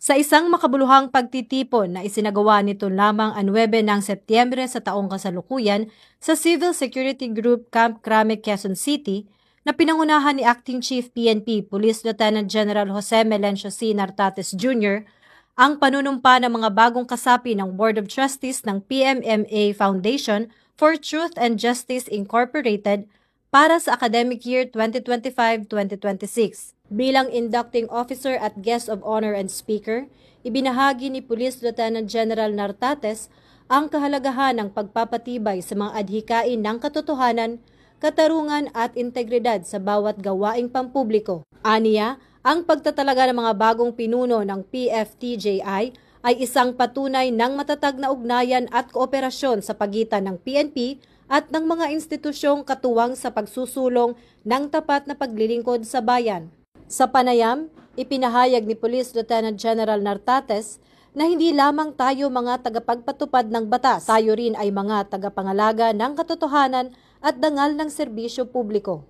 Sa isang makabuluhang pagtitipon na isinagawa nito lamang ang 9 ng Setyembre sa taong kasalukuyan sa Civil Security Group Camp Crame, Quezon City, na pinangunahan ni Acting Chief PNP Police Lieutenant General Jose Melencio C. Nartates Jr., ang panunumpa ng mga bagong kasapi ng Board of Trustees ng PMMA Foundation for Truth and Justice Incorporated para sa academic year 2025-2026. Bilang inducting officer at guest of honor and speaker, ibinahagi ni Police Lieutenant General Nartates ang kahalagahan ng pagpapatibay sa mga adhikain ng katotohanan, katarungan at integridad sa bawat gawaing pampubliko. Aniya, ang pagtatalaga ng mga bagong pinuno ng PFTJI ay isang patunay ng matatag na ugnayan at kooperasyon sa pagitan ng PNP at ng mga institusyong katuwang sa pagsusulong ng tapat na paglilingkod sa bayan. Sa panayam, ipinahayag ni Police Lieutenant General Nartates na hindi lamang tayo mga tagapagpatupad ng batas, tayo rin ay mga tagapangalaga ng katotohanan at dangal ng serbisyo publiko.